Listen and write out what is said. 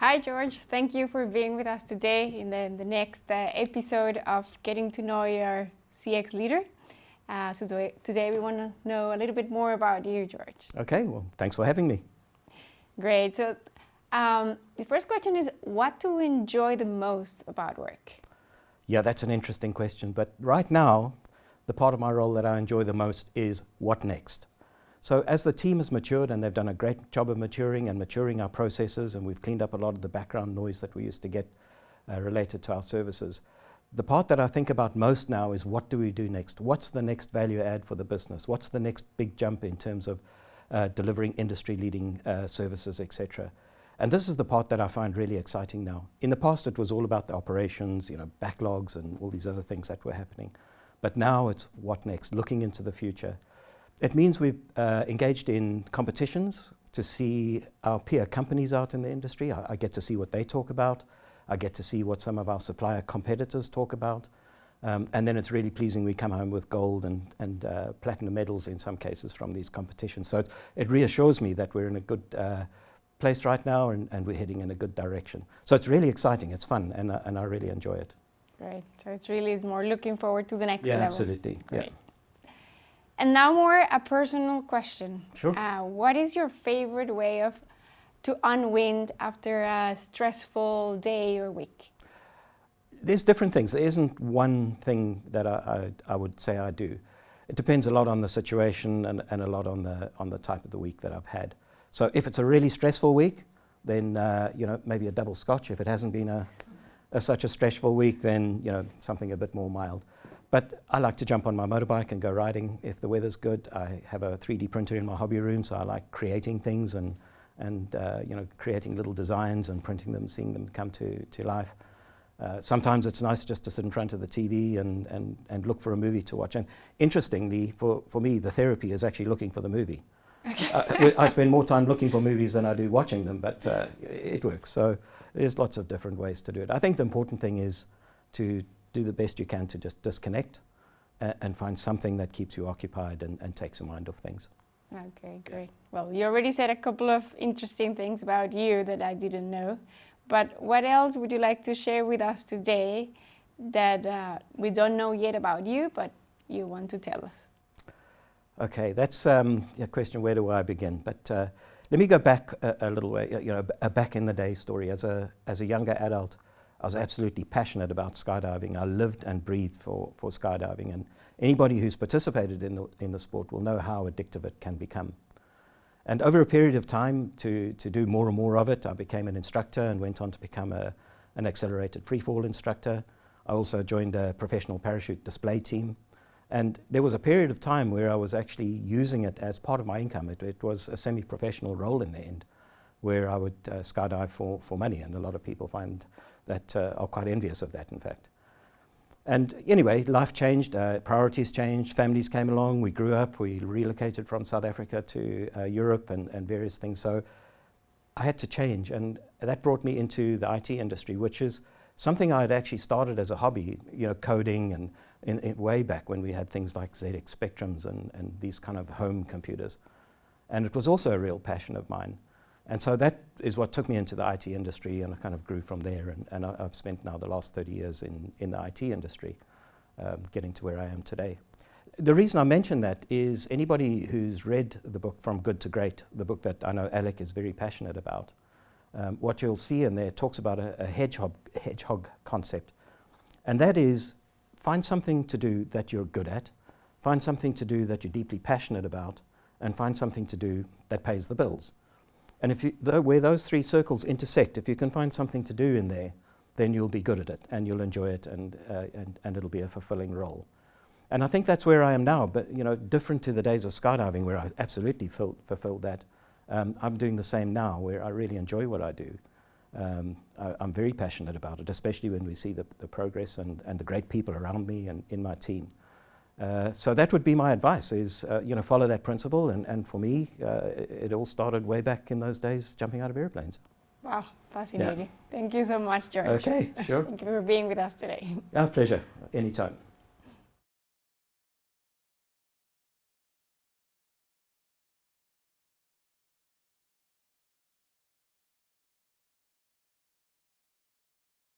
Hi, George. Thank you for being with us today in the next episode of Getting to Know Your CX Leader. Today we want to know a little bit more about you, George. Okay, well, thanks for having me. Great. So the first question is, what do you enjoy the most about work? Yeah, that's an interesting question. But right now, the part of my role that I enjoy the most is what next. So as the team has matured, and they've done a great job of maturing our processes, and we've cleaned up a lot of the background noise that we used to get related to our services. The part that I think about most now is, what do we do next? What's the next value add for the business? What's the next big jump in terms of delivering industry-leading services, etc.? And this is the part that I find really exciting now. In the past, it was all about the operations, backlogs and all these other things that were happening. But now it's what next, looking into the future. It means we've engaged in competitions to see our peer companies out in the industry. I get to see what they talk about. I get to see what some of our supplier competitors talk about. And then it's really pleasing we come home with gold and platinum medals in some cases from these competitions. So it reassures me that we're in a good place right now and we're heading in a good direction. So it's really exciting, it's fun, and I really enjoy it. Great. So it really is more looking forward to the next level. Yeah, absolutely. Great. Yeah. And now more a personal question. Sure. What is your favorite way to unwind after a stressful day or week? There's different things. There isn't one thing that I would say I do. It depends a lot on the situation and a lot on the type of the week that I've had. So if it's a really stressful week, then maybe a double scotch. If it hasn't been such a stressful week, then something a bit more mild. But I like to jump on my motorbike and go riding if the weather's good. I have a 3D printer in my hobby room, so I like creating things and creating little designs and printing them, seeing them come to life. Sometimes it's nice just to sit in front of the TV and look for a movie to watch. And interestingly, for me, the therapy is actually looking for the movie. Okay. I spend more time looking for movies than I do watching them, but it works. So there's lots of different ways to do it. I think the important thing is to do the best you can to just disconnect and find something that keeps you occupied and takes your mind off things. Okay, great. Well, you already said a couple of interesting things about you that I didn't know. But what else would you like to share with us today that we don't know yet about you, but you want to tell us? Okay, that's a question, where do I begin? But let me go back a little way, a back in the day story. As a younger adult, I was absolutely passionate about skydiving. I lived and breathed for skydiving, and anybody who's participated in the sport will know how addictive it can become. And over a period of time, to do more and more of it, I became an instructor and went on to become an accelerated freefall instructor. I also joined a professional parachute display team. And there was a period of time where I was actually using it as part of my income. It was a semi-professional role in the end, where I would skydive for money, and a lot of people find that are quite envious of that, in fact. And anyway, life changed, priorities changed, families came along, we grew up, we relocated from South Africa to Europe and various things. So I had to change, and that brought me into the IT industry, which is something I had actually started as a hobby, coding and in way back when we had things like ZX Spectrums and these kind of home computers. And it was also a real passion of mine. And so that is what took me into the IT industry, and I kind of grew from there. And I've spent now the last 30 years in the IT industry, getting to where I am today. The reason I mention that is anybody who's read the book From Good to Great, the book that I know Alec is very passionate about, what you'll see in there talks about a hedgehog concept. And that is, find something to do that you're good at, find something to do that you're deeply passionate about, and find something to do that pays the bills. And where those three circles intersect, if you can find something to do in there, then you'll be good at it and you'll enjoy it, and it'll be a fulfilling role. And I think that's where I am now, but different to the days of skydiving where I absolutely fulfilled that. I'm doing the same now, where I really enjoy what I do. I'm very passionate about it, especially when we see the progress and the great people around me and in my team. So that would be my advice, is follow that principle. And for me, it all started way back in those days, jumping out of airplanes. Wow, fascinating. Yeah. Thank you so much, George. Okay, sure. Thank you for being with us today. Our pleasure, anytime.